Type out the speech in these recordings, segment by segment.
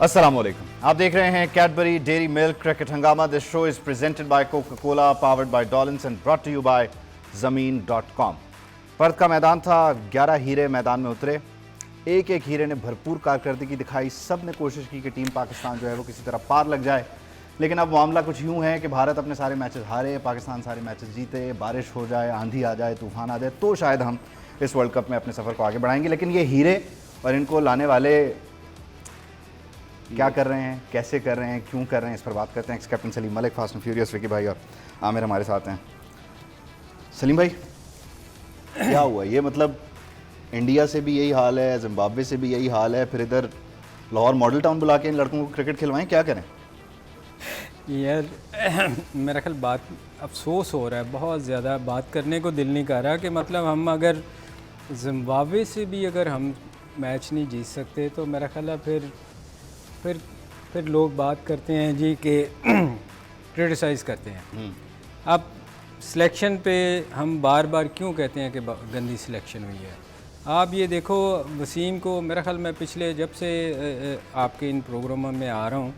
अस्सलामुअलैकुम, आप देख रहे हैं कैडबरी डेयरी मिल्क क्रिकेट हंगामा। This show is presented by Coca Cola, powered by Dollins and brought to you by Zameen dot com. Perth का मैदान था, 11 हीरे मैदान में उतरे। एक एक हीरे ने भरपूर कारकर्दगी दिखाई। सब ने कोशिश की कि टीम पाकिस्तान जो है वो किसी तरह पार लग जाए, लेकिन अब मामला कुछ यूँ है कि भारत अपने सारे मैचेस हारे, पाकिस्तान सारे मैचेस जीते, बारिश हो जाए, आंधी आ जाए, तूफान आ जाए, तो शायद हम इस वर्ल्ड कप में अपने सफ़र को आगे बढ़ाएंगे। लेकिन ये हीरे और इनको लाने वाले क्या कर रहे हैं, कैसे कर रहे हैं, क्यों कर रहे हैं, इस पर बात करते हैं। X captain Salim Malik, fast and furious Vicky भाई और आमिर हमारे साथ हैं। सलीम भाई, क्या हुआ ये? मतलब इंडिया से भी यही हाल है, जिम्बाब्वे से भी यही हाल है, फिर इधर लाहौर मॉडल टाउन बुला के इन लड़कों को क्रिकेट खिलवाएं, क्या करें यार? मेरा ख्याल बात अफसोस हो रहा है, बहुत ज़्यादा बात करने को दिल नहीं कर रहा कि मतलब हम अगर जिम्बाब्वे से भी अगर हम मैच नहीं जीत सकते तो मेरा ख्याल है फिर लोग बात करते हैं जी कि क्रिटिसाइज़ करते हैं। अब सिलेक्शन पे हम बार बार क्यों कहते हैं कि गंदी सिलेक्शन हुई है? आप ये देखो, वसीम को मेरा ख्याल मैं पिछले जब से आपके इन प्रोग्रामों में आ रहा हूँ,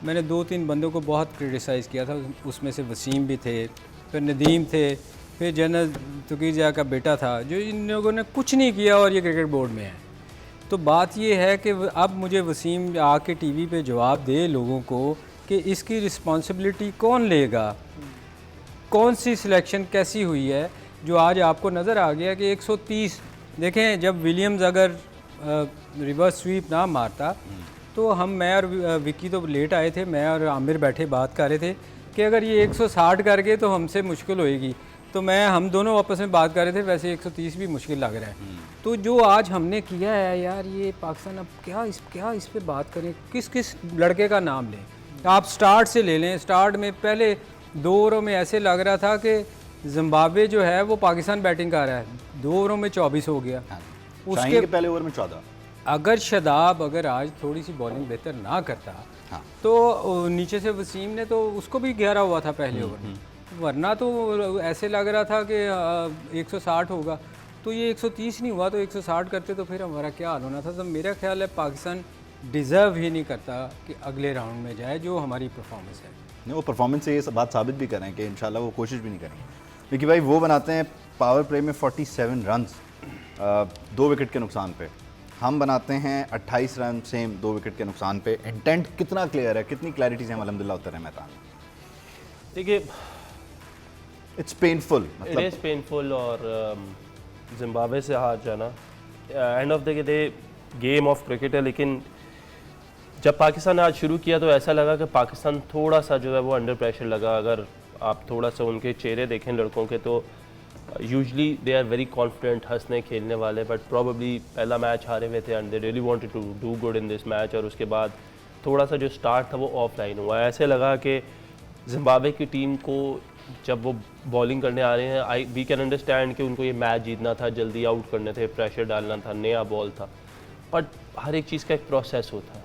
मैंने 2-3 बंदों को बहुत क्रिटिसाइज़ किया था। उसमें से वसीम भी थे, फिर नदीम थे, फिर जनरल तुकीर जिया का बेटा था, जो इन लोगों ने कुछ नहीं किया और ये क्रिकेट बोर्ड में है। तो बात ये है कि अब मुझे वसीम आके टीवी पे जवाब दे लोगों को कि इसकी रिस्पॉन्सिबिलिटी कौन लेगा, कौन सी सिलेक्शन कैसी हुई है, जो आज आपको नज़र आ गया कि 130। देखें, जब विलियम्स अगर रिवर्स स्वीप ना मारता तो मैं और विकी तो लेट आए थे, मैं और आमिर बैठे बात कर रहे थे कि अगर ये 160 कर गए तो हमसे मुश्किल होएगी। तो हम दोनों आपस में बात कर रहे थे, वैसे 130 भी मुश्किल लग रहा है। तो जो आज हमने किया है यार, ये पाकिस्तान अब क्या इस पे बात करें, किस लड़के का नाम लें? आप स्टार्ट से ले लें। स्टार्ट में पहले 2 ओवरों में ऐसे लग रहा था कि जिम्बाब्वे जो है वो पाकिस्तान बैटिंग कर रहा है। 2 ओवरों में 24 हो गया। उसके पहले ओवर में 14। अगर शादाब अगर आज थोड़ी सी बॉलिंग बेहतर ना करता, हाँ, तो नीचे से वसीम ने तो उसको भी 11 हुआ था पहले ओवर में, वरना तो ऐसे लग रहा था कि 160 होगा। तो ये 130 नहीं हुआ, तो 160 करते तो फिर हमारा क्या हाल होना था। तो मेरा ख्याल है पाकिस्तान डिज़र्व ही नहीं करता कि अगले राउंड में जाए, जो हमारी परफॉर्मेंस है। नहीं, वो परफॉर्मेंस से ये बात साबित भी कर रहे हैं कि इंशाल्लाह वो कोशिश भी नहीं करेंगे। क्योंकि भाई वो बनाते हैं पावर प्ले में 47 रन 2 विकेट के नुकसान पे, हम बनाते हैं 28 रन सेम 2 विकेट के नुकसान पे। इंटेंट कितना क्लियर है, कितनी क्लैरिटी से हम अल्हम्दुलिल्लाह उतर रहे हैं मैदान में। देखिए, it's painful, it is painful. और जिम्बाब्वे से हार जाना end of the day game of cricket है। लेकिन जब पाकिस्तान ने आज शुरू किया तो ऐसा लगा कि पाकिस्तान थोड़ा सा जो है वो अंडर प्रेशर लगा। अगर आप थोड़ा सा उनके चेहरे देखें लड़कों के, तो usually they are very confident, हंसने खेलने वाले, बट प्रॉबली पहला मैच हारे हुए थे and they really wanted to do good in this match. और उसके बाद थोड़ा सा जो स्टार्ट था वो ऑफलाइन हुआ। ऐसे लगा कि जिम्बाब्वे की टीम को जब वो बॉलिंग करने आ रहे हैं, वी कैन अंडरस्टैंड कि उनको ये मैच जीतना था, जल्दी आउट करने थे, प्रेशर डालना था, नया बॉल था, बट हर एक चीज़ का एक प्रोसेस होता है।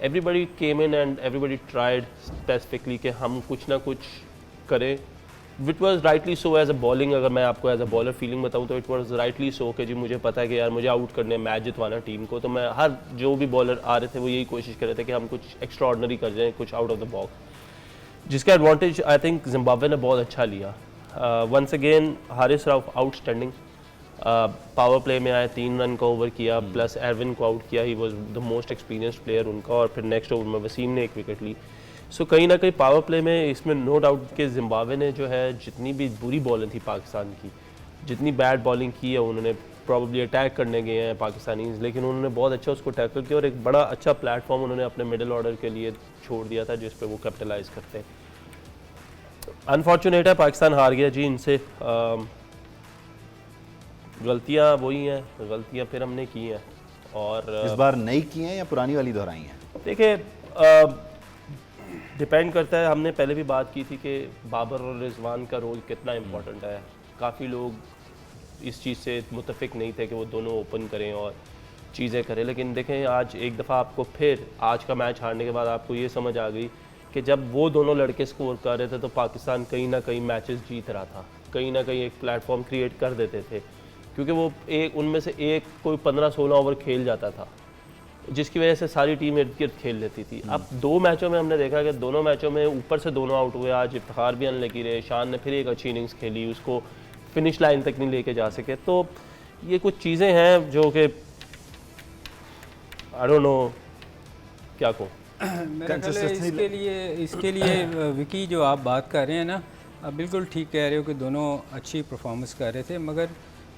Everybody came in and everybody tried specifically कि हम कुछ ना कुछ करें। It was rightly so as a bowling. अगर मैं आपको एज अ बॉलर फीलिंग बताऊँ तो इट वॉज राइटली सो कि जी मुझे पता है कि यार मुझे आउट करने, मैच जितवाना टीम को। तो मैं हर जो भी बॉलर आ रहे थे वो यही कोशिश कर रहे थे कि हम कुछ एक्स्ट्रा ऑर्डनरी कर जाएँ, कुछ आउट ऑफ द बॉक्स, जिसका एडवांटेज आई थिंक जिम्बाब्वे ने बहुत अच्छा लिया। Once again Haris Rauf outstanding, power play में आए, 3 रन का ओवर किया, प्लस एरविन को आउट किया, he was the most experienced player उनका। और फिर नेक्स्ट ओवर में वसीम ने 1 विकेट ली। सो कहीं ना कहीं पावर प्ले में इसमें नो डाउट कि जिम्बाब्वे ने जो है जितनी भी बुरी बॉलिंग थी पाकिस्तान की, जितनी बैड बॉलिंग की है, उन्होंने प्रॉब्ली अटैक करने गए हैं पाकिस्तानी, लेकिन उन्होंने बहुत अच्छा उसको टैकल किया और एक बड़ा अच्छा प्लेटफॉर्म उन्होंने अपने मिडिल ऑर्डर के लिए छोड़ दिया था, जिस पर वो कैपिटलाइज करते हैं। अनफॉर्चुनेट है, पाकिस्तान हार गया जी इनसे। गलतियाँ वही हैं, गलतियाँ फिर हमने की हैं। और इस बार नई की हैं या पुरानी वाली दोहराई हैं? देखिए, डिपेंड करता है। हमने पहले भी बात की थी कि बाबर और रिजवान का रोल कितना इम्पोर्टेंट है। काफ़ी लोग इस चीज़ से मुतफिक नहीं थे कि वो दोनों ओपन करें और चीज़ें करें, लेकिन देखें आज एक दफ़ा आपको फिर आज का मैच हारने के बाद आपको ये समझ आ गई कि जब वो दोनों लड़के स्कोर कर रहे थे तो पाकिस्तान कहीं ना कहीं मैचेस जीत रहा था, कहीं ना कहीं एक प्लेटफॉर्म क्रिएट कर देते थे, क्योंकि वो एक उनमें से एक कोई 15-16 ओवर खेल जाता था जिसकी वजह से सारी टीम इर्द गिर्द खेल लेती थी। अब 2 मैचों में हमने देखा कि दोनों मैचों में ऊपर से दोनों आउट हुए। आज इफ्तिखार भी अनलकी रहे, शान ने फिर एक अच्छी इनिंग्स खेली, उसको फिनिश लाइन तक नहीं लेके जा सके। तो ये कुछ चीज़ें हैं जो कि आई डोंट नो क्या कहूँ। मेरा ख्याल है इसके लिए विकी जो आप बात कर रहे हैं ना, आप बिल्कुल ठीक कह रहे हो कि दोनों अच्छी परफॉर्मेंस कर रहे थे, मगर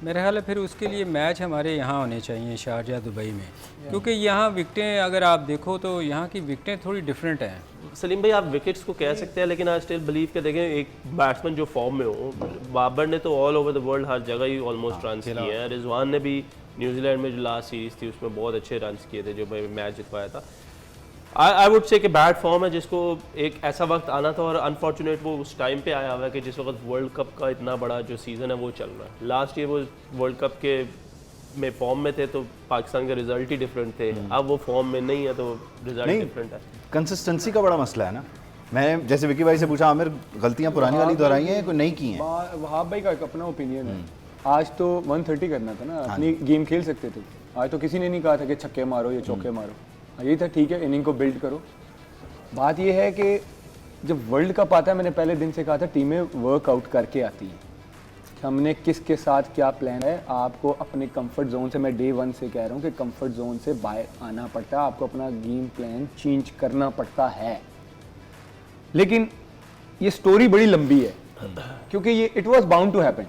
मेरा ख्याल है फिर उसके लिए मैच हमारे यहाँ होने चाहिए शारजा दुबई में, क्योंकि यहाँ विकटें अगर आप देखो तो यहाँ की विकटें थोड़ी डिफरेंट हैं। सलीम भाई, आप विकेट्स को कह सकते हैं, लेकिन आई स्टिल बिलीव के देखें एक बैट्समैन जो फॉर्म में हो, बाबर ने तो ऑल ओवर द वर्ल्ड हर जगह ही ऑलमोस्ट रन किए हैं। रिजवान ने भी न्यूजीलैंड में जो लास्ट सीरीज़ थी उसमें बहुत अच्छे रन किए थे, जो मैच जितवाया था। आई वुड से कि बैड फॉर्म है जिसको एक ऐसा वक्त आना था, और अनफॉर्चुनेट वो उस टाइम पे आया हुआ है कि जिस वक्त वर्ल्ड कप का इतना बड़ा जो सीज़न है वो चल रहा है। लास्ट ईयर वो वर्ल्ड कप के में फॉर्म में थे तो पाकिस्तान के रिजल्ट ही डिफरेंट थे, अब वो फॉर्म में नहीं है तो रिजल्ट डिफरेंट है। कंसिस्टेंसी का बड़ा मसला है ना। मैंने जैसे विकी भाई से पूछा, आमिर गलतियां पुरानी वाली दोहराई हैं कोई नई की हैं? वहाब भाई का एक अपना ओपिनियन है। आज तो 130 करना था ना, अपनी गेम खेल सकते थे। आज तो किसी ने नहीं कहा था कि छक्के मारो या चौके मारो, यही था ठीक है इनिंग को बिल्ड करो। बात यह है कि जब वर्ल्ड कप आता है, मैंने पहले दिन से कहा था टीमें वर्कआउट करके आती हैं, हमने किसके साथ क्या प्लान है। आपको अपने कंफर्ट जोन से, मैं डे 1 से कह रहा हूँ कि कंफर्ट जोन से बाहर आना पड़ता है, आपको अपना गेम प्लान चेंज करना पड़ता है। लेकिन ये स्टोरी बड़ी लंबी है, क्योंकि ये it was bound to happen,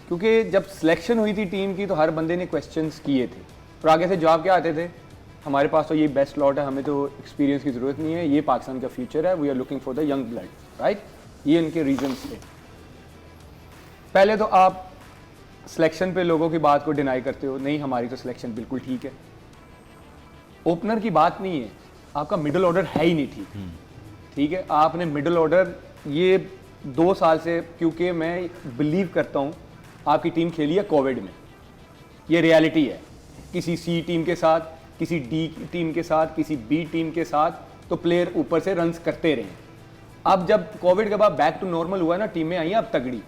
क्योंकि जब सिलेक्शन हुई थी टीम की तो हर बंदे ने क्वेश्चंस किए थे, और आगे से जवाब क्या आते थे, हमारे पास तो ये बेस्ट स्लॉट है, हमें तो एक्सपीरियंस की ज़रूरत नहीं है, ये पाकिस्तान का फ्यूचर है, we are looking for the young blood, right. ये इनके रीजंस थे। पहले तो आप सिलेक्शन पे लोगों की बात को डिनाई करते हो, नहीं हमारी तो सिलेक्शन बिल्कुल ठीक है। ओपनर की बात नहीं है, आपका मिडिल ऑर्डर है ही नहीं ठीक, ठीक है। आपने मिडिल ऑर्डर ये 2 साल से, क्योंकि मैं बिलीव करता हूँ आपकी टीम खेली है कोविड में, ये रियलिटी है। किसी सी टीम के साथ, किसी डी टीम के साथ, किसी बी टीम के साथ, तो प्लेयर ऊपर से रन्स करते रहे। अब जब कोविड के बाद बैक टू नॉर्मल हुआ ना, टीमें आई हैं अब तगड़ी,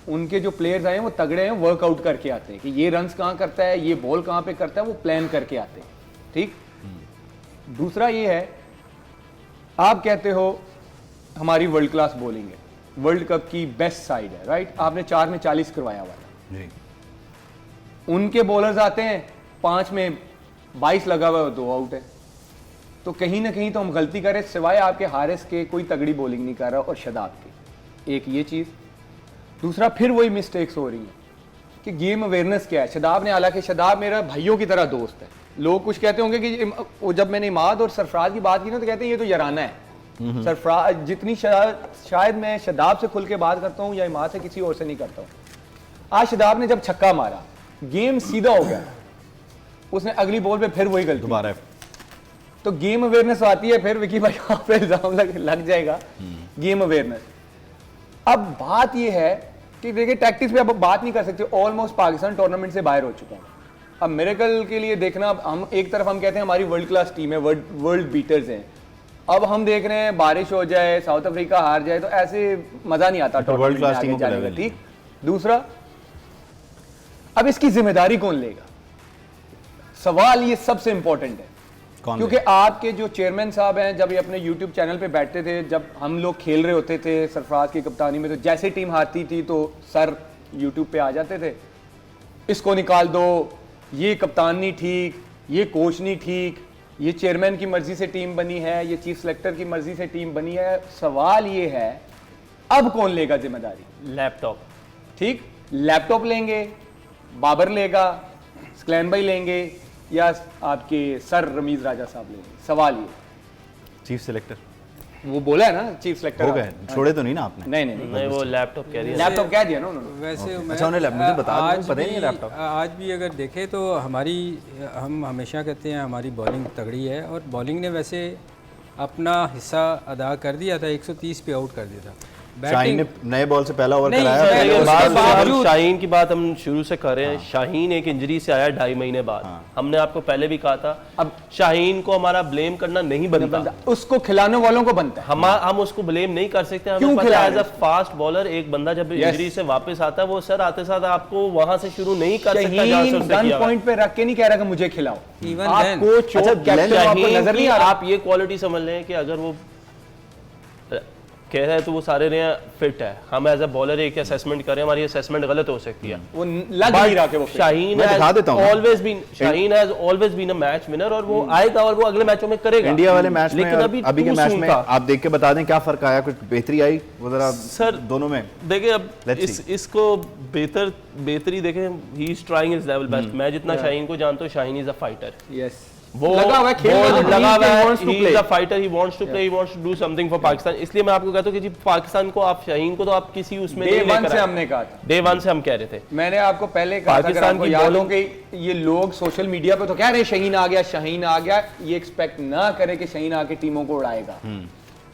उनके जो प्लेयर्स आए हैं वो तगड़े हैं, वर्कआउट करके आते हैं कि ये रन्स कहाँ करता है, ये बॉल कहाँ पे करता है, वो प्लान करके आते हैं, ठीक। दूसरा ये है, आप कहते हो हमारी वर्ल्ड क्लास बॉलिंग है, वर्ल्ड कप की बेस्ट साइड है, राइट। आपने 4 में 40 करवाया हुआ था, उनके बॉलर्स आते हैं 5 में 22 लगा हुआ है, 2 आउट है। तो कहीं ना कहीं तो हम गलती करें, सिवाय आपके हारिस के कोई तगड़ी बॉलिंग नहीं कर रहा, और शदाब के, एक ये चीज़। दूसरा फिर वही मिस्टेक्स हो रही हैं कि गेम अवेयरनेस क्या है। शदाब ने, हालांकि शदाब मेरा भाइयों की तरह दोस्त है, लोग कुछ कहते होंगे कि जब मैंने इमाद और सरफराज की बात की ना तो कहते हैं ये तो याराना है। सरफराज जितनी शायद मैं शदाब से खुल के बात करता हूँ या इमाद से किसी और से नहीं करता हूँ। आज शदाब ने जब छक्का मारा, गेम सीधा हो गया, उसने अगली बॉल पे फिर वही गलती दोबारा, तो गेम अवेयरनेस आती है। फिर विकी भाई यहाँ पे इल्जाम लग जाएगा, गेम अवेयरनेस। अब बात यह है कि देखिए टैक्टिक्स पे अब बात नहीं कर सकते, ऑलमोस्ट पाकिस्तान टूर्नामेंट से बाहर हो चुका है। अब मिरेकल के लिए देखना, हम एक तरफ हम कहते हैं हमारी वर्ल्ड क्लास टीम है, वर्ल्ड बीटर्स हैं, अब हम देख रहे हैं बारिश हो जाए, साउथ अफ्रीका हार जाए, तो ऐसे मजा नहीं आता वर्ल्ड क्लास टीम जाने का, ठीक। दूसरा, अब इसकी जिम्मेदारी कौन लेगा, सवाल ये सबसे इंपॉर्टेंट है, क्योंकि आपके जो चेयरमैन साहब हैं, जब ये अपने यूट्यूब चैनल पे बैठते थे, जब हम लोग खेल रहे होते थे सरफराज की कप्तानी में, तो जैसे टीम हारती थी तो सर यूट्यूब पे आ जाते थे, इसको निकाल दो, ये कप्तान नहीं ठीक, ये कोच नहीं ठीक, ये चेयरमैन की मर्जी से टीम बनी है, ये चीफ सेलेक्टर की मर्जी से टीम बनी है। सवाल ये है अब कौन लेगा जिम्मेदारी? लैपटॉप, ठीक, लैपटॉप लेंगे, बाबर लेगा, स्क्लैन भाई लेंगे, या आपके सर रमीज राजा साहब लेंगे? सवाल ये, चीफ सेलेक्टर वो बोला है ना, चीफ सेलेक्टर हो गए, छोड़े तो नहीं ना आपने? नहीं, वो लैपटॉप कह दिया, लैपटॉप कह दिया ना उन्होंने। वैसे अच्छा, उन्हें मुझे बता दो, पता ही नहीं लैपटॉप। आज भी अगर देखें तो हमारी, हम हमेशा कहते हैं हमारी बॉलिंग तगड़ी है, और बॉलिंग ने वैसे अपना हिस्सा अदा कर दिया था, 130 पे आउट कर दिया था। शाहीन ने नए बॉल से पहला ओवर नहीं, कराया। सर, पहले उसके ओवर से- बावजूद- शाहीन की बात हम शुरू से कर रहे हैं। शाहीन एक इंजरी से आया 2.5 महीने बाद। हमने आपको पहले भी कहा था, अब शाहीन को हमारा ब्लेम करना नहीं बनता, उसको खिलाने वालों को बनता है। हम उसको ब्लेम नहीं कर सकते। क्यों हमें पता खिला है रहे एज अ फास्ट बॉलर एक बंदा जब इंजरी से वापस आता है वो सर आते साथ आपको वहां से शुरू नहीं कर सकता जहां से शहीन उसने गन किया हुआ है। पॉइंट पे रख के नहीं कह रहा कि मुझे खिलाओ। Even आपको then- चोट कैप्टन आपको शाहीन नजर नहीं की आ रहा। आप ये क्वालिटी समझ लें कि अगर वो कह रहा है तो वो सारे रहे फिट है। हम एज अ बॉलर एक असेसमेंट करें, हमारी असेसमेंट गलत हो सकती है। वो लग नहीं रहा कि वो fit है। शाहीन मैं दिखा देता हूं ना। Shaheen has always been a match winner और वो आएगा और वो अगले मैचों में करेगा। इंडिया वाले मैच में लेकिन और अभी के too मैच soon में था। आप देख के बता दें क्या फर्क आया, कुछ बेहतरी आई वो जरा सर दोनों में। देखिए अब Let's इसको बेहतरी देखें, he is trying his level best. मैं जितना शाहीन को जानता हूं, Shaheen is a fighter. Yes. वो लगा हुआ है, खेल वो रहा है, लगा he हुआ है, wants to he play. is a fighter, he wants to play, he wants to do something for Pakistan। इसलिए मैं आपको कहता हूं कि जी पाकिस्तान को आप शाहीन को तो आप किसी उसमें Day नहीं one लेकर से आए। हमने कहा था। Day one से हम कह रहे थे। मैंने आपको पहले कहा था, अगर पाकिस्तान आपको की याद हो bowling- कि ये लोग सोशल मीडिया पे तो कह रहे हैं शाहीन आ गया, शाहीन आ गया। ये एक्सपेक्ट ना करे कि शाहीन आके टीमों को उड़ाएगा,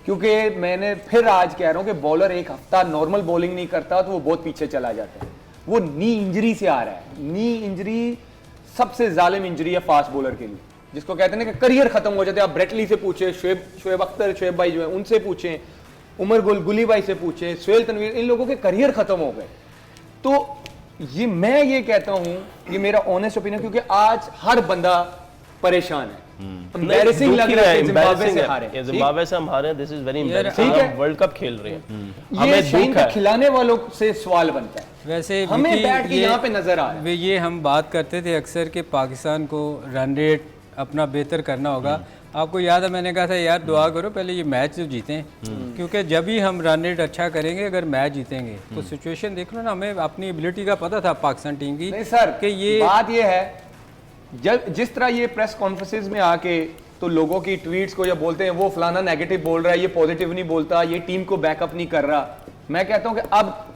क्योंकि मैंने फिर आज कह रहा हूं कि बॉलर एक हफ्ता नॉर्मल बॉलिंग नहीं करता तो वो बहुत पीछे चला जाता है। वो नी इंजरी से आ रहा है। नी इंजरी सबसे जालिम इंजरी है फास्ट बॉलर के लिए, जिसको कहते हैं ना कि करियर खत्म हो जाते हैं। आप ब्रेटली से पूछे, शोएब अख्तर, शोएब भाई जो है उनसे पूछें, उमर गुली भाई से पूछें, सुहेल तनवीर, इन लोगों के करियर खत्म हो गए। तो ये मैं ये कहता हूं, ये मेरा ऑनेस्ट ओपिनियन, क्योंकि आज हर बंदा परेशान है। एम्बैरेसिंग लग रहा है कि जिम्बाब्वे से हारे। ये जिम्बाब्वे से हम हारे, दिस इज वेरी यार, एम्बैरेसिंग। ठीक है। हम वर्ल्ड कप खेल रहे हैं, ये हमें शाहीन दुख के है। खिलाने वालों से सवाल बनता है। वैसे हमें विकी, बैट के यहाँ पे नजर आ रहा है। ये हम बात करते थे अक्सर कि पाकिस्तान को रन रेट अपना बेहतर करना होगा। आपको याद है मैंने कहा था यार दुआ करो पहले ये मैच तो जीतें, क्योंकि जब ही हम रन रेट अच्छा करेंगे, अगर मैच जीतेंगे तो सिचुएशन देख लो ना। हमें अपनी एबिलिटी का पता था पाकिस्तान टीम की नहीं सर, कि ये बात ये है, जब जिस तरह ये प्रेस कॉन्फ्रेंसेस में आके तो लोगों की ट्वीट्स को या बोलते हैं वो फलाना नेगेटिव बोल रहा है, ये पॉजिटिव नहीं बोलता, ये टीम को बैकअप नहीं कर रहा। मैं कहता हूं कि अब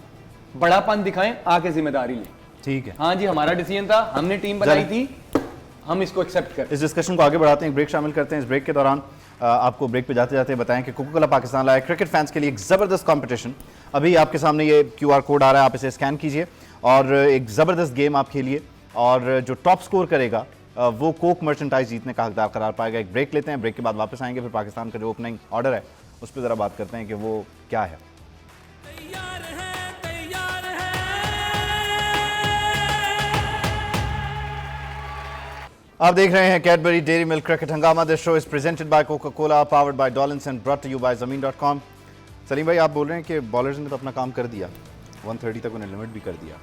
बड़ापन दिखाएं, आके जिम्मेदारी लें। ठीक है, हाँ जी, हमारा डिसीजन था, हमने टीम बनाई थी, हम इसको एक्सेप्ट करते हैं। इस डिस्कशन को आगे बढ़ाते हैं, एक ब्रेक शामिल करते हैं। इस ब्रेक के दौरान आपको ब्रेक पे जाते जाते बताएं कि कोका कोला पाकिस्तान लाया क्रिकेट फैंस के लिए एक ज़बरदस्त कंपटीशन। अभी आपके सामने ये QR कोड आ रहा है, आप इसे स्कैन कीजिए और एक ज़बरदस्त गेम आप खेलिए और जो टॉप स्कोर करेगा वो कोक मर्चेंटाइज जीतने का हकदार करार पाएगा। एक ब्रेक लेते हैं, ब्रेक के बाद वापस आएंगे, फिर पाकिस्तान का जो ओपनिंग ऑर्डर है उस पर ज़रा बात करते हैं कि वो क्या है। आप देख रहे हैं कैडबरी डेयरी मिल्क क्रिकेट हंगामा। This show is presented by Coca Cola, powered by Dollins and brought to you by Zameen dot com. Salim भाई, आप बोल रहे हैं कि बॉलर्स ने तो अपना काम कर दिया, 130 तक उन्हें लिमिट भी कर दिया,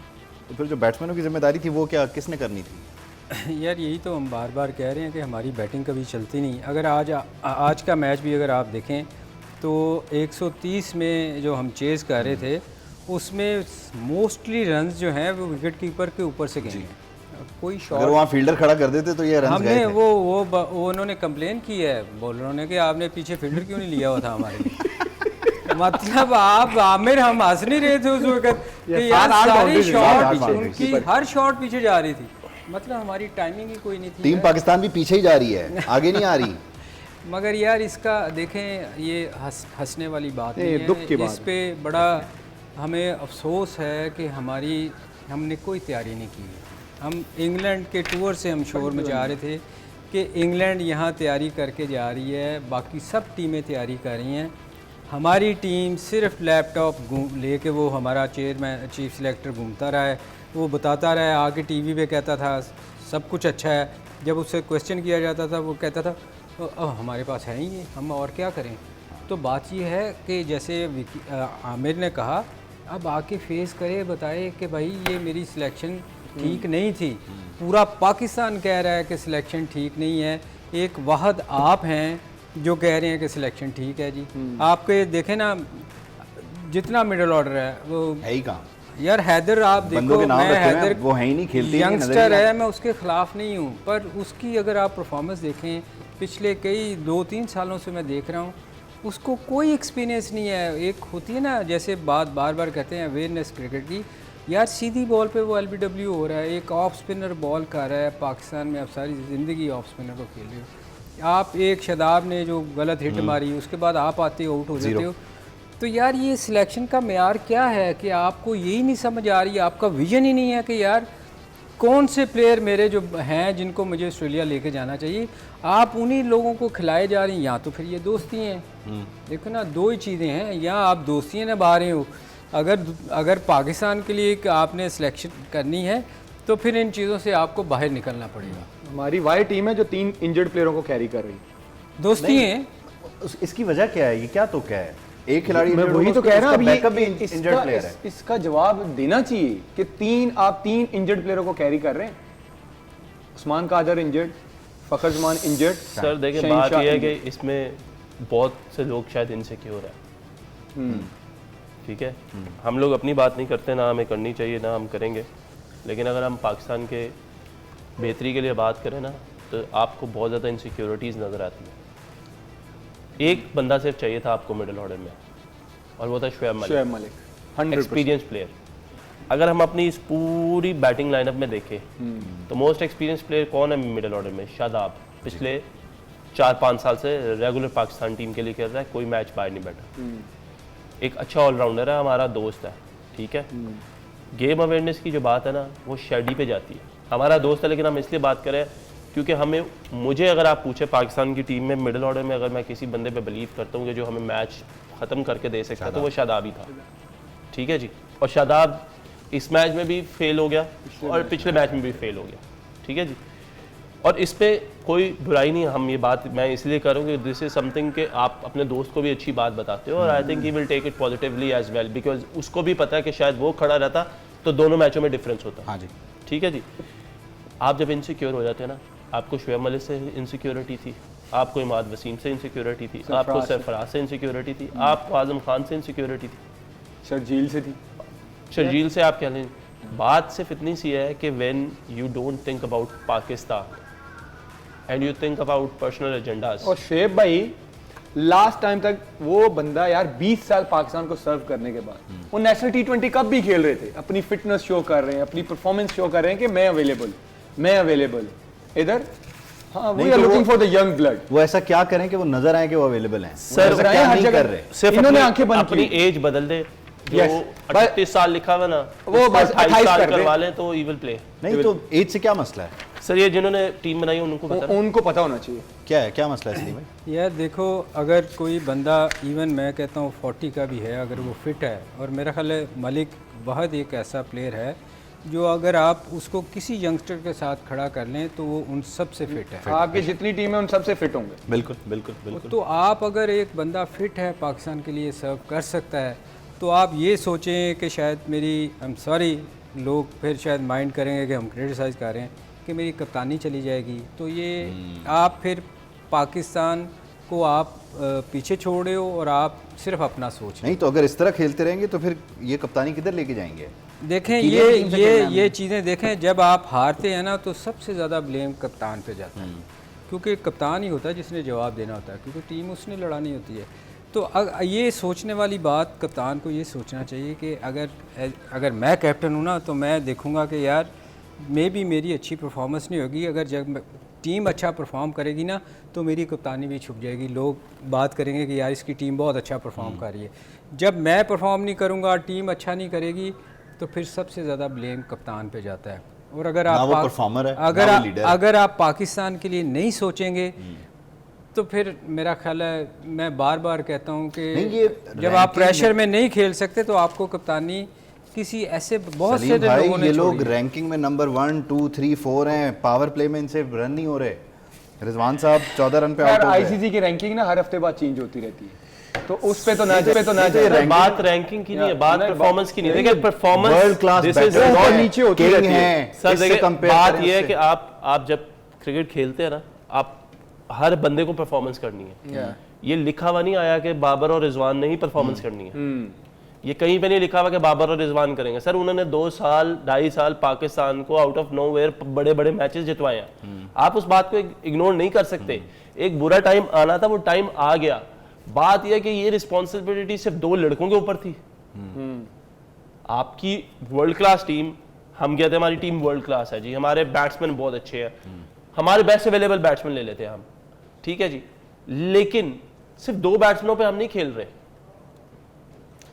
तो फिर जो बैट्समैनों की जिम्मेदारी थी वो क्या किसने करनी थी? यार यही तो हम बार बार कह रहे हैं कि हमारी बैटिंग कभी चलती नहीं। अगर आज का मैच भी अगर आप देखें तो 130 में जो हम चेज़ कर रहे थे उसमें मोस्टली रन्स जो हैं वो विकेट कीपर के ऊपर से गए हैं। कोई अगर शॉट वहाँ फील्डर खड़ा कर देते तो ये रन गए हमने थे। वो उन्होंने कंप्लेन की है बॉलरों ने कि आपने पीछे फील्डर क्यों नहीं लिया हुआ था हमारे लिए। मतलब आप आमिर, हम हंस नहीं रहे थे उस वक्त कि यार सारी शॉट उनकी हर शॉट पीछे जा रही थी। मतलब हमारी टाइमिंग ही कोई नहीं थी। टीम पाकिस्तान भी पीछे ही जा रही है, आगे नहीं आ रही। मगर यार इसका देखें, ये हंसने वाली बात नहीं है, दुख की बात इस पे बड़ा हमें अफसोस है कि हमने कोई तैयारी नहीं की। हम इंग्लैंड के टूर से हम शोर मचा रहे थे कि इंग्लैंड यहाँ तैयारी करके जा रही है, बाकी सब टीमें तैयारी कर रही हैं। हमारी टीम सिर्फ लैपटॉप लेके वो हमारा चेयरमैन चीफ सिलेक्टर घूमता रहा है, वो बताता रहा है, आके टीवी पे कहता था सब कुछ अच्छा है। जब उससे क्वेश्चन किया जाता था वो कहता था हमारे पास है ही ये, हम और क्या करें। तो बात ये है कि जैसे आमिर ने कहा, अब आके फेस करे, बताए कि भाई ये मेरी सिलेक्शन ठीक नहीं थी। पूरा पाकिस्तान कह रहा है कि सिलेक्शन ठीक नहीं है, एक वाहद आप हैं जो कह रहे हैं कि सिलेक्शन ठीक है जी। आपके देखें ना जितना मिडिल ऑर्डर है वो है ही कहाँ यार, हैदर आप बंदों देखो, के नाम मैं रखे हुए हैं, हैदर वो है ही नहीं, खेलते ही नहीं, नजर यंगस्टर नहीं है, मैं उसके खिलाफ नहीं हूँ, पर उसकी अगर आप परफॉर्मेंस देखें पिछले कई 2-3 सालों से मैं देख रहा हूँ, उसको कोई एक्सपीरियंस नहीं है। एक होती है ना, जैसे बात बार बार कहते हैं अवेयरनेस क्रिकेट की, यार सीधी बॉल पे वो LBW हो रहा है, एक ऑफ स्पिनर बॉल कर रहा है। पाकिस्तान में आप सारी ज़िंदगी ऑफ स्पिनर को खेल रहे हो। आप एक शदाब ने जो गलत हिट मारी, उसके बाद आप आते हो आउट हो जाते हो। तो यार ये सिलेक्शन का मेयार क्या है कि आपको यही नहीं समझ आ रही, आपका विजन ही नहीं है कि यार कौन से प्लेयर मेरे जो हैं जिनको मुझे ऑस्ट्रेलिया लेके जाना चाहिए, आप उन्हीं लोगों को खिलाए जा रही हैं। या तो फिर ये दोस्ती हैं, देखो ना, दो ही चीज़ें हैं, या आप दोस्तियाँ निभा रहे हो, अगर पाकिस्तान के लिए आपने सिलेक्शन करनी है तो फिर इन चीज़ों से आपको बाहर निकलना पड़ेगा। हमारी वाई टीम है जो 3 इंजर्ड प्लेयरों को कैरी कर रही है। दोस्ती हैं। इसकी वजह क्या है, ये क्या तो क्या है? एक खिलाड़ी मैं injured वही होगा, तो कह रहा हूँ, अब बैकअप भी ये इंजर्ड प्लेयर है। इसका जवाब देना चाहिए कि आप तीन इंजर्ड प्लेयरों को कैरी कर रहे हैं। उस्मान कादर इंजर्ड, फखर जमान इंजर्ड। सर देखिए बात यह है कि इसमें बहुत से लोग शायद इनसिक्योर है, ठीक है। हम लोग अपनी बात नहीं करते, ना हमें करनी चाहिए, ना हम करेंगे, लेकिन अगर हम पाकिस्तान के बेहतरी के लिए बात करें ना, तो आपको बहुत ज़्यादा इनसिक्योरिटीज़ नज़र आती है। एक बंदा सिर्फ चाहिए था आपको मिडिल ऑर्डर में, और वो था शुएब मलिक, 100%। Experience player. अगर हम अपनी इस पूरी बैटिंग लाइनअप में देखें तो मोस्ट एक्सपीरियंस प्लेयर कौन है मिडिल ऑर्डर में? शादाब पिछले 4-5 साल से रेगुलर पाकिस्तान टीम के लिए खेल रहा है, कोई मैच बाहर नहीं बैठा। एक अच्छा ऑलराउंडर है, हमारा दोस्त है, ठीक है। गेम अवेयरनेस की जो बात है ना, वो शेडी पे जाती है। हमारा दोस्त है, लेकिन हम इसलिए बात करें क्योंकि मुझे अगर आप पूछे पाकिस्तान की टीम में मिडिल ऑर्डर में अगर मैं किसी बंदे पे बिलीव करता हूँ कि जो हमें मैच ख़त्म करके दे सकता है, तो वो शादाब ही था, ठीक है जी। और शादाब इस मैच में भी फेल हो गया और पिछले मैच में भी फेल हो गया, ठीक है जी। और इस पर कोई बुराई नहीं, हम ये बात मैं इसलिए करूँ कि दिस इज़ समथिंग कि आप अपने दोस्त को भी अच्छी बात बताते हो, और I think he will take it positively as well, because उसको भी पता है कि शायद वो खड़ा रहता तो दोनों मैचों में डिफरेंस होता। हाँ जी, ठीक है जी। आप जब इनसिक्योर हो जाते हैं ना, आपको शुएब मलिक से इनसिक्योरिटी थी, आपको इमाद वसीम से इनसिक्योरिटी थी, आपको सरफराज से इनसिक्योरिटी थी, आपको आजम खान से इनसिक्योरिटी थी, शर्जील से थी, शर्जील से आप कह लें। बात सिर्फ इतनी सी है कि when you don't think about Pakistan and you think about personal agendas. और शुएब भाई लास्ट टाइम तक वो बंदा यार 20 साल पाकिस्तान को सर्व करने के बाद वो नेशनल T20 कप भी खेल रहे थे, अपनी फिटनेस शो कर रहे हैं, अपनी परफॉर्मेंस शो कर रहे हैं कि मैं अवेलेबल इधर। हाँ, we are looking for the young blood. वो ऐसा क्या करें कि वो नजर आए कि वो अवेलेबल हैं? सर ऐसा क्या नहीं कर रहे? सिर्फ इन्होंने आंखें बंद अपनी की। एज बदल दे, जो Yes, 38 साल लिखा हुआ ना, वो बस 28 साल कर दे। करवा लें तो ही विल प्ले। नहीं तो एज से क्या मसला है? सर ये जिन्होंने टीम बनाई है उनको पता है। उनको पता होना चाहिए क्या है, क्या मसला है इसलिए में? यार देखो, अगर कोई बंदा इवन मैं कहता हूँ 40 का भी है, अगर वो फिट है, और मेरा ख्याल है मलिक बहुत एक ऐसा प्लेयर है जो अगर आप उसको किसी यंगस्टर के साथ खड़ा कर लें तो वो उन सब से फिट है। आपकी जितनी टीम है उन सबसे फिट होंगे। बिल्कुल बिल्कुल बिल्कुल। तो आप अगर एक बंदा फिट है, पाकिस्तान के लिए सर्व कर सकता है, तो आप ये सोचें कि शायद मेरी, आई एम सॉरी, लोग फिर शायद माइंड करेंगे कि हम क्रिटिसाइज़ कर रहे हैं कि मेरी कप्तानी चली जाएगी, तो ये आप फिर पाकिस्तान को आप पीछे छोड़ रहे हो और आप सिर्फ अपना सोच रहे नहीं तो अगर इस तरह खेलते रहेंगे तो फिर ये कप्तानी किधर लेके जाएंगे? हो। देखें Senior team से खेलना है ये चीज़ें देखें, जब आप हारते हैं ना तो सबसे ज़्यादा ब्लेम कप्तान पे जाता है, क्योंकि कप्तान ही होता है जिसने जवाब देना होता है, क्योंकि टीम उसने लड़ानी होती है। तो ये सोचने वाली बात कप्तान को ये सोचना चाहिए कि अगर मैं कैप्टन हूँ ना, तो मैं देखूँगा कि यार मे भी मेरी अच्छी परफॉर्मेंस नहीं होगी, अगर जब टीम अच्छा परफॉर्म करेगी ना तो मेरी कप्तानी भी छुप जाएगी, लोग बात करेंगे कि यार इसकी टीम बहुत अच्छा परफॉर्म कर रही है। जब मैं परफॉर्म नहीं करूँगा, टीम अच्छा नहीं करेगी, तो फिर सबसे ज़्यादा ब्लेम कप्तान पे जाता है। और अगर ना आप वो परफॉर्मर है, ना वो लीडर है। अगर आप पाकिस्तान के लिए नहीं सोचेंगे तो फिर मेरा ख्याल है, मैं बार बार कहता हूँ नहीं, ये कि जब आप ranking प्रेशर में नहीं खेल सकते तो आपको कप्तानी किसी ऐसे बहुत से सलीम भाई, लोगों ने ये लोग छोड़ी है। रैंकिंग में नंबर 1, 2, 3, 4 हैं, पावर प्ले में इनसे रन नहीं हो रहे। रिजवान साहब 14 रन पे यार आउट हो गए। आईसीसी की रैंकिंग ना हर हफ्ते बाद चेंज होती रहती है, तो उस पे तो ना सर, बात रैंकिंग की नहीं है, बात परफॉर्मेंस की नहीं है। देखिए performance world class this is batter बहुत नीचे होती रहती है। सर इससे देखिए compare बात करें ये है उससे। कि आप जब क्रिकेट खेलते हैं ना, आप हर बंदे को परफॉर्मेंस करनी है। ये लिखा हुआ नहीं आया कि बाबर और रिजवान ने ही परफॉर्मेंस करनी है, ये कहीं पे नहीं लिखा हुआ कि बाबर और रिजवान करेंगे। सर उन्होंने 2 साल 2.5 साल पाकिस्तान को आउट ऑफ नोवेयर बड़े बड़े मैचेस जितवाए हैं, आप उस बात को इग्नोर नहीं कर सकते। एक बुरा टाइम आना था, वो टाइम आ गया। बात यह है कि ये रिस्पॉन्सिबिलिटी सिर्फ 2 लड़कों के ऊपर थी। आपकी वर्ल्ड क्लास टीम, हम कहते हैं हमारी टीम वर्ल्ड क्लास है जी, हमारे बैट्समैन बहुत अच्छे हैं, हमारे बेस्ट अवेलेबल बैट्समैन ले लेते हैं हम, ठीक है जी, लेकिन सिर्फ 2 बैट्समैनों पे हम नहीं खेल रहे।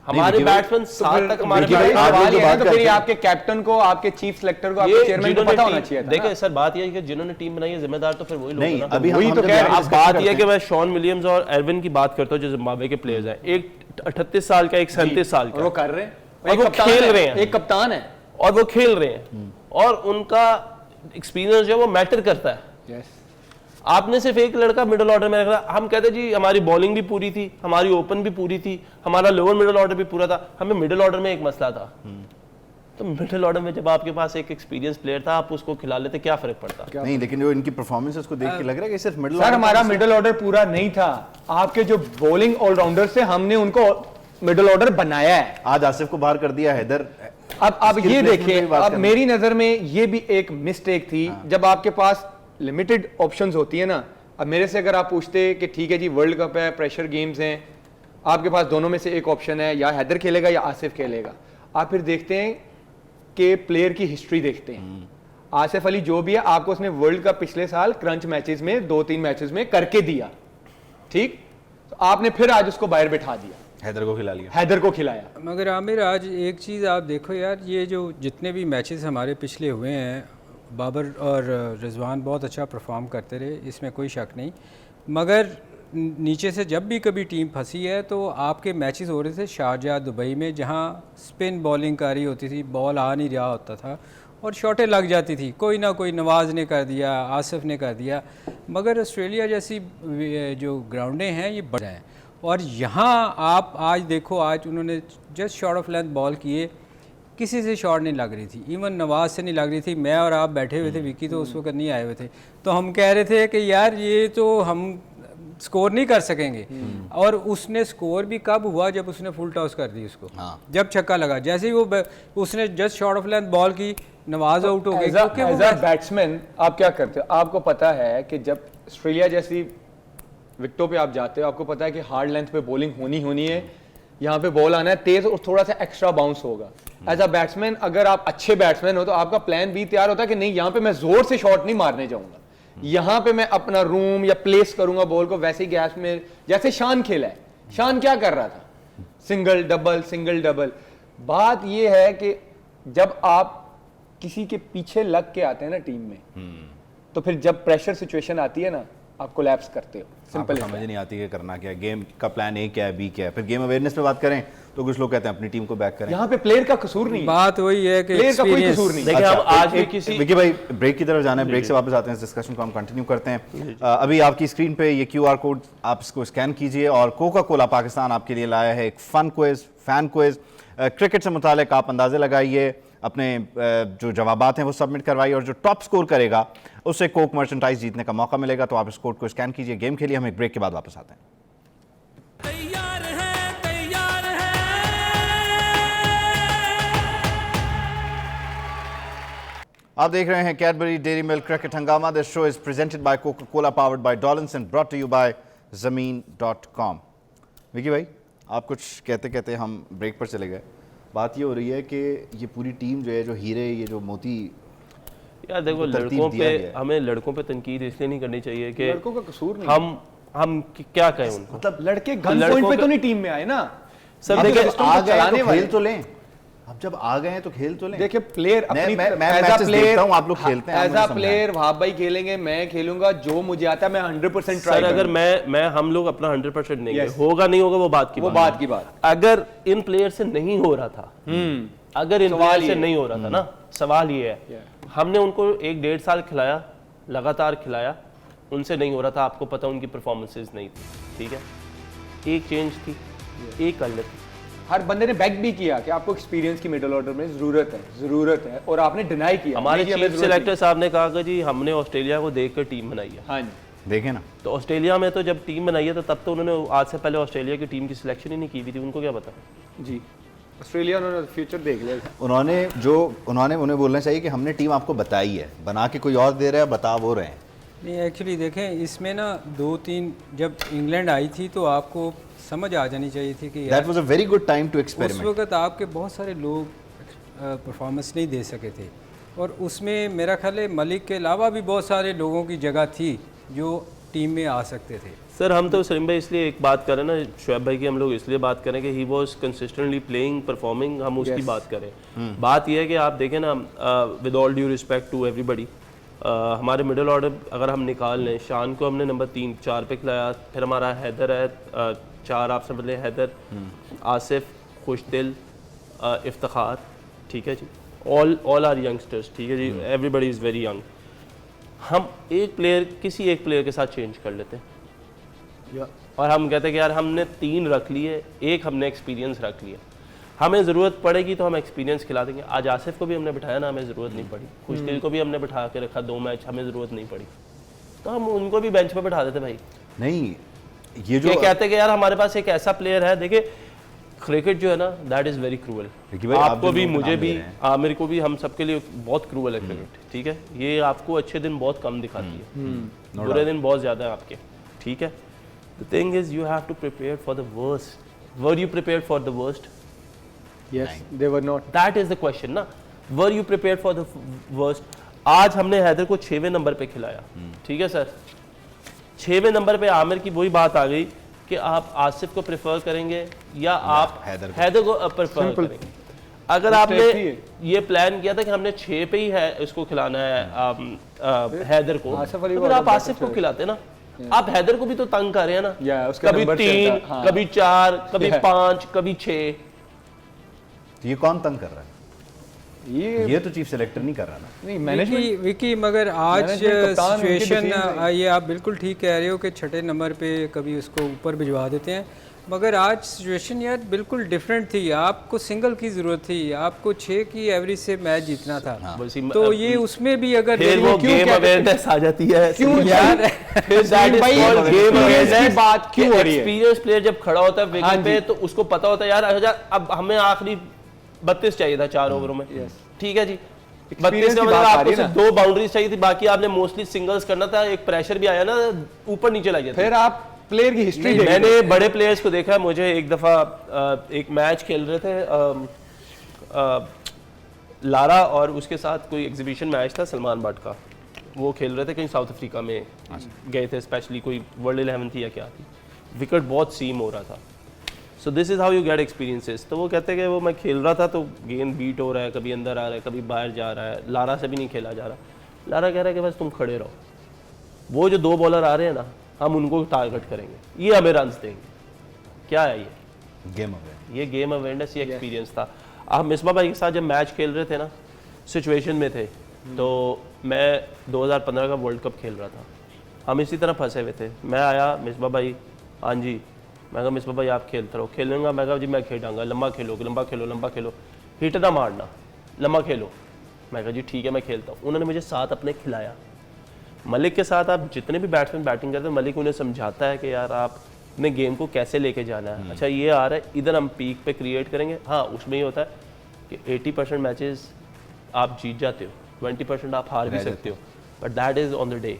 हमारे विकी भाई, बैट्समैन सात तक हमारे विकी भाई, आप लोग सवाल जो ये है बात तो फिर करते ये हैं- आपके कैप्टन को, आपके चीफ सेलेक्टर को, आपके ये चेयरमैन को जिन्होंने पता होना टीम- चाहिए था देखिए ना। सर, बात यह है कि जिन्होंने टीम बनाई है जिम्मेदार तो फिर वही लोग नहीं, हैं ना। अभी वही हम तो जब कह रहे यहाँ हैं, अब discuss बात करते यह है कि हैं- मैं शॉन विलियम्स और एल्विन की बात करता हूँ जो जिम्बाब्वे के प्लेयर्स हैं, एक 38 साल का, एक 37 साल और वो का, कर रहे हैं, और एक वो कप्तान खेल है, रहे हैं। एक कप्तान है। और वो खेल रहे हैं और उनका एक्सपीरियंस जो है वो मैटर करता है। यस, आपने सिर्फ एक लड़का मिडिल ऑर्डर में रखा, हम कहते जी हमारी बॉलिंग भी पूरी थी, हमारी ओपन भी पूरी थी, हमारा लोअर मिडिल ऑर्डर भी पूरा था, हमें मिडिल ऑर्डर में एक मसला था। तो मिडिल ऑर्डर में जब आपके पास एक एक्सपीरियंस प्लेयर था, आप उसको खिला लेते, क्या फर्क पड़ता? नहीं, लेकिन जो इनकी परफॉर्मेंस को देख के लग रहा है कि सिर्फ मिडिल सर हमारा मिडिल ऑर्डर पूरा नहीं था, आपके जो बॉलिंग ऑलराउंडर से हमने उनको मिडिल ऑर्डर बनाया है। आज आसिफ को बाहर कर दिया, हैदर। अब इसकी ये replacement देखिए, की बात अब करनी। मेरी नजर में ये भी एक मिस्टेक थी। जब आपके पास लिमिटेड ऑप्शंस होती है ना, अब मेरे से अगर आप पूछते कि ठीक है जी वर्ल्ड कप है, प्रेशर गेम्स हैं, आपके पास दोनों में से एक ऑप्शन है, या हैदर खेलेगा या आसिफ खेलेगा, आप फिर देखते हैं कि प्लेयर की हिस्ट्री देखते हैं। आसिफ अली जो भी है, आपको उसने वर्ल्ड कप पिछले साल क्रंच मैचेस में 2-3 मैचेस में करके दिया, ठीक, तो आपने फिर आज उसको बाहर बिठा दिया, हैदर को खिला लिया। हैदर को खिलाया। मगर आमिर, आज एक चीज़ आप देखो यार, ये जो जितने भी मैचेस हमारे पिछले हुए हैं, बाबर और रिजवान बहुत अच्छा परफॉर्म करते रहे, इसमें कोई शक नहीं। मगर नीचे से जब भी कभी टीम फंसी है तो आपके मैचेस हो रहे थे शारजाह, दुबई में, जहां स्पिन बॉलिंग कारी होती थी, बॉल आ नहीं रहा होता था और शॉटें लग जाती थी, कोई ना कोई, नवाज़ ने कर दिया, आसिफ ने कर दिया। मगर ऑस्ट्रेलिया जैसी जो ग्राउंडें हैं ये बड़े हैं, और यहाँ आप आज देखो, आज उन्होंने just shot of length ball किए, किसी से शॉट नहीं लग रही थी, इवन नवाज से नहीं लग रही थी। मैं और आप बैठे हुए थे, विकी तो उस वक्त नहीं आए हुए थे, तो हम कह रहे थे कि यार ये तो हम स्कोर नहीं कर सकेंगे। और उसने स्कोर भी कब हुआ, जब उसने फुल टॉस कर दी उसको, जब छक्का लगा, जैसे ही वो उसने just shot of length ball की, नवाज आउट हो गई। क्योंकि वो बैट्समैन आप क्या करते हो, आपको पता है कि जब ऑस्ट्रेलिया जैसी विकेटों पे आप जाते हो, आपको पता है कि हार्ड लेंथ पे बॉलिंग होनी है, यहाँ पे बॉल आना है तेज और थोड़ा सा एक्स्ट्रा बाउंस होगा। एज अ बैट्समैन, अगर आप अच्छे बैट्समैन हो तो आपका प्लान भी तैयार होता है कि नहीं, यहाँ पे मैं जोर से शॉट नहीं मारने जाऊंगा, यहाँ पे मैं अपना रूम या प्लेस करूंगा बॉल को वैसे ही गैस में, जैसे शान खेला है। शान क्या कर रहा था, सिंगल डबल सिंगल डबल। बात यह है कि जब आप किसी के पीछे लग के आते हैं ना टीम में, तो फिर जब प्रेशर सिचुएशन आती है ना, आप कोलैप्स करते हो। सिंपल समझ नहीं आती कि करना क्या है, गेम का प्लान ए क्या है, बी क्या है। फिर गेम अवेयरनेस पे बात करें तो कुछ लोग कहते हैं अपनी टीम को बैक करें। यहाँ पे प्लेयर का कसूर नहीं है, बात वही है कि प्लेयर का कोई experience- कसूर नहीं। देखिए अच्छा, अब आज भी किसी विकी भाई ब्रेक की तरफ जाना है, ब्रेक से वापस आते हैं, इस डिस्कशन को हम कंटिन्यू करते हैं। अभी आपकी स्क्रीन पे ये QR कोड, आप इसको स्कैन कीजिए और कोका कोला पाकिस्तान आपके लिए लाया है एक fun quiz, fan quiz. Cricket से मुतालिक आप अंदाजे लगाइए, अपने जो जवाबात हैं वो सबमिट करवाइए, और जो टॉप स्कोर करेगा उसे कोक मर्चेंटाइज जीतने का मौका मिलेगा। तो आप इस कोड को स्कैन कीजिए, गेम खेलिए। हम एक ब्रेक के बाद वापस आते हैं। तैयार है, तैयार है। आप देख रहे हैं कैडबरी डेयरी मिल्क क्रिकेट हंगामा। This show is presented by Coca Cola, powered by Dollins and brought to you by Zameen dot com. Vicky भाई, आप कुछ कहते कहते हम ब्रेक पर चले गए। बात ये हो रही है कि ये पूरी टीम जो है, जो हीरे, ये जो मोती, यार देखो, तरतीब लड़कों दिया पे गया है। हमें लड़कों पे तनकीद इसलिए नहीं करनी चाहिए कि लड़कों का कसूर नहीं। हम क्या कहें उनको। मतलब लड़के गन लड़कों पॉइंट पे का- तो नहीं टीम में आए ना। सर आप देखिए, सिस्टम आ को गए चलाने तो वाले। खेल तो लें। अब जब आ गए हैं तो खेल तो लें। देखिए प्लेयर अपनी मैं as a matches player- देखता हूं, आप लोग खेलते हैं, आप एज मुझे अ समझाएं। प्लेयर वहाब भाई खेलेंगे, मैं खेलूंगा, जो मुझे आता है मैं 100% ट्राई सर अगर करूंगा। मैं हम लोग अपना 100% देंगे, Yes. होगा नहीं होगा वो बात की वो बात बात है। की बात। अगर इन प्लेयर से नहीं हो रहा था, अगर इन सवाल प्लेयर से ये- नहीं हो रहा था ना, सवाल ये है, हमने उनको 1-1.5 साल खिलाया, लगातार खिलाया, उनसे नहीं हो रहा था। आपको पता उनकी परफॉर्मेंसेज नहीं थी, ठीक है, एक चेंज थी, एक अलग थी। हर बंदे ने बैक भी किया कि आपको एक्सपीरियंस की मिडिल ऑर्डर में जरूरत है, और आपने डिनाई किया। हमारे नहीं जी, हमें चीफ जरूरत सिलेक्टर साहब ने कहा कि जी हमने ऑस्ट्रेलिया को देखकर टीम बनाई है। नहीं। हाँ जी, देखें ना, तो ऑस्ट्रेलिया में तो जब टीम बनाई है तो तब तो उन्होंने आज से पहले ऑस्ट्रेलिया की टीम की सिलेक्शन ही नहीं की हुई थी, उनको क्या पता। जी ऑस्ट्रेलिया उन्होंने फ्यूचर देख लिया। उन्होंने उन्हें बोलना चाहिए कि हमने टीम आपको बताई है, बना के कोई और दे रहा है, बता वो रहे हैं। नहीं, एक्चुअली देखें, इसमें ना 2-3 जब इंग्लैंड आई थी तो आपको समझ आ जानी चाहिए थी कि दैट यार was a very good time to उस एक्सपेरिमेंट। वक्त आपके बहुत सारे लोग परफॉर्मेंस नहीं दे सके थे, और उसमें मेरा ख्याल है मलिक के अलावा भी बहुत सारे लोगों की जगह थी जो टीम में आ सकते थे। सर हम तो सलीम भाई इसलिए एक बात करें ना, शुएब भाई की हम लोग इसलिए बात करें कि he was consistently playing performing, हम उसकी बात करें। बात यह है कि आप देखें ना, with all due respect to everybody, हमारे मिडिल ऑर्डर अगर हम निकाल लें, शान को हमने नंबर 3-4 पे खिलाया, फिर हमारा हैदर है 4 आपसे बदले, हैदर, आसिफ, खुशदिल, इफ्तिखार, ठीक है जी, ऑल आर यंगस्टर्स, ठीक है जी, एवरीबडी इज़ वेरी यंग। हम किसी एक प्लेयर के साथ चेंज कर लेते हैं और हम कहते हैं कि यार हमने 3 रख लिए, एक हमने एक्सपीरियंस रख लिया, हमें ज़रूरत पड़ेगी तो हम एक्सपीरियंस खिला देंगे। आज आसिफ को भी हमने बिठाया ना, हमें ज़रूरत नहीं पड़ी, खुशदिल को भी हमने बिठा के रखा 2 मैच, हमें ज़रूरत नहीं पड़ी, तो हम उनको भी बेंच पे बिठा देते भाई। नहीं, ये जो कहते हैं कि यार हमारे पास एक ऐसा प्लेयर है, देखिए क्रिकेट जो है ना, दैट इज़ वेरी क्रूअल, आपको भी, मुझे भी, आमिर को भी, हम सबके लिए बहुत क्रूअल है क्रिकेट, ठीक है। ये आपको अच्छे दिन बहुत कम दिखाती है, बुरे दिन बहुत ज़्यादा है आपके, ठीक है। The thing is you have to prepare for the worst. Were you prepare for the worst? Yes, they were not. That is the question ना, were you prepare for the worst. आज हमने हैदर को 6वें नंबर पे खिलाया, ठीक है sir, 6वें number पे आमिर की वही बात आ गई कि आप आसिफ को प्रेफर करेंगे या आप हैदर को प्रेफर करेंगे। अगर आपने ये प्लान किया था कि हमने 6 पे ही है इसको खिलाना है हैदर को, आसिफ अली तो फिर आप आसिफ को खिलाते ना, आप हैदर को भी तो तंग कर रहे हैं ना, उसका कभी नंबर 3, चलता, हाँ। कभी 4, कभी 5, कभी 6। ये कौन तंग कर रहा है? ये तो चीफ सेलेक्टर नहीं कर रहा ना। नहीं, मैनेजमेंट विकी मगर आज management कप्तान उनके सिचुएशन decision नहीं। ये आप बिल्कुल ठीक कह रहे हो कि 6ठे नंबर पे कभी उसको ऊपर भिजवा देते हैं, मगर आज सिचुएशन यार बिल्कुल डिफरेंट थी। आपको सिंगल की ज़रूरत थी, आपको 6 की एवरेज से मैच जीतना था, तो ये उसमें भी अगर फिर वो गेम अवेयरनेस आ जाती है, क्यों यार फिर that is called game awareness। की बात क्यों हो रही है? एक्सपीरियंस प्लेयर जब खड़ा होता है हाँ विकेट पे जी। तो उसको पता होता है यार अब हमें आखिरी 32 चाहिए था 4 ओवरों में, ठीक है जी, 32 की में बात आ आपको रही है सिर्फ ना। 2 बाउंड्रीज चाहिए थी, बाकी आपने मोस्टली सिंगल्स करना था, एक प्रेशर भी आया ना, ऊपर नीचे लग जाता। फिर आप प्लेयर की हिस्ट्री मैंने बड़े प्लेयर्स को देखा है, मुझे एक दफ़ा एक मैच खेल रहे थे लारा और उसके साथ कोई एग्जीबिशन मैच था सलमान भट्ट का, वो खेल रहे थे कहीं साउथ अफ्रीका में गए थे, स्पेशली कोई वर्ल्ड 11 थी या क्या थी, विकेट बहुत सीम हो रहा था। So this is how you get experiences. तो वो कहते हैं कि वो मैं खेल रहा था तो गेंद बीट हो रहा है, कभी अंदर आ रहा है, कभी बाहर जा रहा है, लारा से भी नहीं खेला जा रहा। लारा कह रहा है कि बस तुम खड़े रहो, वो जो 2 बॉलर आ रहे हैं ना, हम उनको टारगेट करेंगे, ये हमें रन्स देंगे। क्या है ये गेम अवेयर, ये गेम अवेयरनेस, ये एक्सपीरियंस था। आप मिसबा भाई के साथ जब मैच खेल रहे थे ना, सिचुएशन में थे, तो मैं 2015 का वर्ल्ड कप खेल रहा था, हम इसी तरह फंसे हुए थे। मैं आया, मिसबा भाई, हाँ जी, मैं कहा मिसबा भाई आप खेलते रहो, खेलूंगा, मैं कहा जी मैं खेलांगा, लंबा खेलो, लंबा खेलो, लंबा खेलो, हिट ना मारना, लंबा खेलो। मैं कहा जी ठीक है मैं खेलता हूँ। उन्होंने मुझे साथ अपने खिलाया। मलिक के साथ आप जितने भी बैट्समैन बैटिंग करते हैं, मलिक उन्हें समझाता है कि यार आप अपने गेम को कैसे लेके जाना है। अच्छा ये आ रहा है, इधर हम पीक पे क्रिएट करेंगे। हाँ उसमें ये होता है कि 80% मैचेस आप जीत जाते हो, 20% आप हार भी सकते हो, but that is on the day.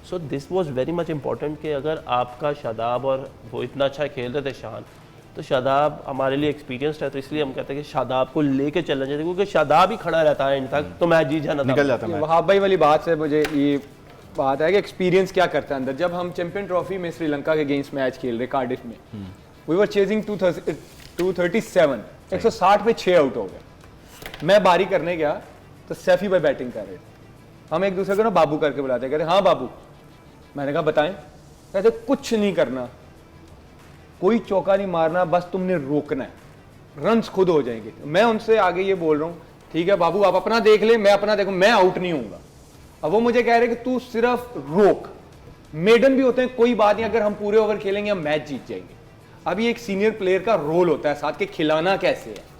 So this was very much important कि अगर आपका शादाब और वो इतना अच्छा खेल रहे थे शान, तो शादाब हमारे लिए एक्सपीरियंस्ड है, तो इसलिए हम कहते हैं कि शादाब को लेके चलना चाहिए, क्योंकि शादाब ही खड़ा रहता है एंड तक, तो मैच जीत जाना निकल जाता है मैच। वहाब भाई वाली बात से मुझे ये बात है कि एक्सपीरियंस क्या करता है अंदर। जब हम चैंपियन ट्रॉफी में श्रीलंका के अगेंस्ट मैच खेल रहे कार्डिफ में, वी वर चेजिंग 237, 160 पे 6 आउट हो गए। मैं बारी करने गया तो सैफी भाई बैटिंग कर रहे थे, हम एक दूसरे को ना बाबू करके बुलाते, कहते हाँ बाबू। मैंने कहा बताएं, कहते कुछ नहीं करना, कोई चौका नहीं मारना, बस तुमने रोकना है, रन्स खुद हो जाएंगे। मैं उनसे आगे ये बोल रहा हूँ ठीक है बाबू आप अपना देख ले, मैं अपना देखूं, मैं आउट नहीं होऊंगा। अब वो मुझे कह रहे कि तू सिर्फ रोक, मेडन भी होते हैं कोई बात नहीं, अगर हम पूरे ओवर खेलेंगे हम मैच जीत जाएंगे। अब ये एक सीनियर प्लेयर का रोल होता है साथ के, खिलाना कैसे है।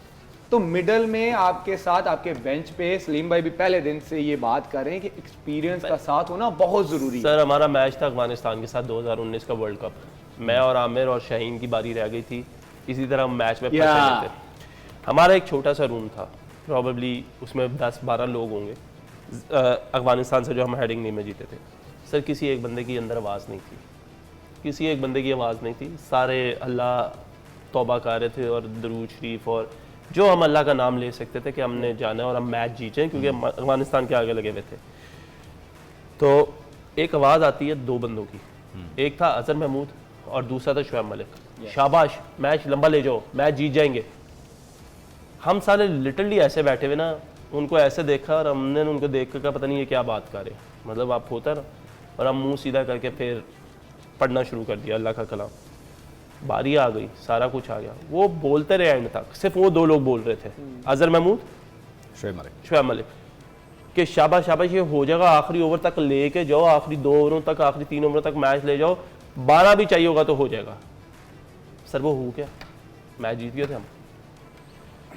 तो मिडल में आपके साथ आपके बेंच पे सलीम भाई भी पहले दिन से ये बात कर रहे हैं कि एक्सपीरियंस का साथ होना बहुत जरूरी है। सर हमारा मैच था अफगानिस्तान के साथ 2019 का वर्ल्ड कप, मैं और आमिर और शाहीन की बारी रह गई थी, इसी तरह हम मैच में फंसे हुए थे। हमारा एक छोटा सा रूम था, प्रॉबेबली उसमें 10-12 लोग होंगे, अफगानिस्तान से जो हम हेडिंग नहीं में जीते थे। सर किसी एक बंदे की अंदर आवाज़ नहीं थी, किसी एक बंदे की आवाज़ नहीं थी, सारे अल्लाह तौबा कर रहे थे और दरूद शरीफ और जो हम अल्लाह का नाम ले सकते थे कि हमने जाना है और हम मैच जीतें, क्योंकि हम अफगानिस्तान के आगे लगे हुए थे। तो एक आवाज़ आती है 2 बंदों की, एक था अजहर महमूद और दूसरा था शुएब मलिक। शाबाश, मैच लंबा ले जाओ, मैच जीत जाएंगे। हम सारे लिटरली ऐसे बैठे हुए ना, उनको ऐसे देखा और हमने उनको देख कर पता नहीं ये क्या बात कर रहे हैं, मतलब आप होता ना, और हम मुंह सीधा करके फिर पढ़ना शुरू कर दिया अल्लाह का कलाम। बारी आ गई, सारा कुछ आ गया, वो बोलते रहे एंड तक, सिर्फ वो दो लोग बोल रहे थे, अजहर महमूद, शुएब मलिक, कि शाबाश शाबाश ये हो जाएगा, आखिरी ओवर तक लेके जाओ, आखिरी 2 ओवरों तक, आखिरी 3 ओवरों तक मैच ले जाओ, 12 भी चाहिए होगा तो हो जाएगा। सर वो हो गया, मैच जीत गए थे हम।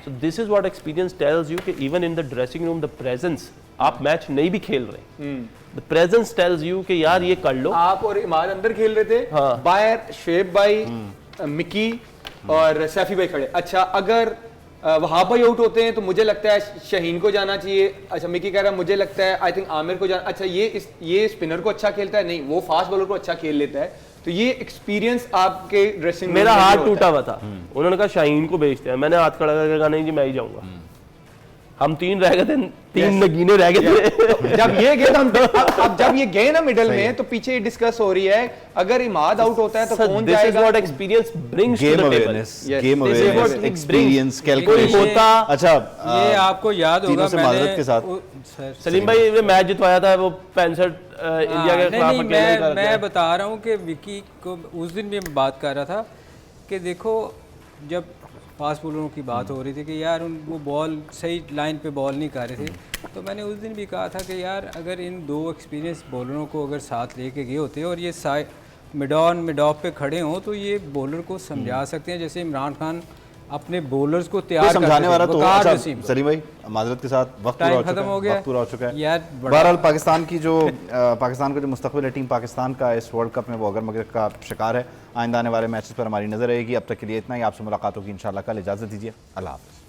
So this is what experience tells you कि even in the dressing room the presence, आप मैच नहीं भी खेल रहे, द प्रेजेंस टेल्स यू कि यार ये कर लो। आप और इमाद अंदर खेल रहे थे, हाँ। बाहर शुएब भाई, मिकी और सैफी भाई खड़े। अच्छा, अगर वहाब भाई आउट होते हैं तो मुझे लगता है शाहीन को जाना चाहिए। अच्छा, मिकी कह रहा है मुझे लगता है आई थिंक आमिर को जाना। अच्छा, ये स्पिनर को अच्छा खेलता है, नहीं वो फास्ट बॉलर को अच्छा खेल लेता है। तो ये एक्सपीरियंस आपके ड्रेसिंग मेरा हाथ टूटा हुआ था, उन्होंने कहा शाहीन को भेजते हैं, मैंने हाथ खड़ा करके कहा नहीं जी मैं ही जाऊंगा। हम 3 रह गए थे, 3 नगीने रह गए थे। जब ये गए अब जब ये गए ना मिडल में, तो पीछे डिस्कस हो रही है अगर इमाद आउट होता है तो कौन दिस इज जाएगा। What experience brings to game the table. Awareness, Yes. Game This is what awareness, it experience, कोई कैलकुलेशन होता। अच्छा ये आपको याद तीनों होगा से माजरत के साथ सर सलीम भाई ने मैच जितवाया था वो 65 इंडिया के खिलाफ नहीं, अकेले कर मैं बता रहा हूँ कि विकी को उस दिन भी मैं बात कर रहा था कि देखो जब फास्ट बॉलरों की बात हो रही थी कि यार वो बॉल सही लाइन पे बॉल नहीं कर रहे थे, तो मैंने उस दिन भी कहा था कि यार अगर इन 2 एक्सपीरियंस बॉलरों को अगर साथ लेके गए होते और ये मिड ऑन मिड ऑफ पे खड़े हों तो ये बॉलर को समझा सकते हैं, जैसे इमरान खान अपने बॉलर्स को कोई तैयार समझाने वाला तो वकार अच्छा, वसीम। सलीम भाई माजरत के साथ वक्त टाइम पूरा हो खत्म चुका हो है, गया वक्त पूरा हो चुका है यार, बड़ा- बहरहाल पाकिस्तान का जो मुस्तकबिल है, टीम पाकिस्तान का इस वर्ल्ड कप में वो अगर मगर का शिकार है। आइंदा आने वाले मैचेस पर हमारी नजर रहेगी। अब तक के लिए इतना ही, आपसे मुलाकात होगी इंशाल्लाह कल। इजाजत दीजिए, अल्लाह हाफ़िज़।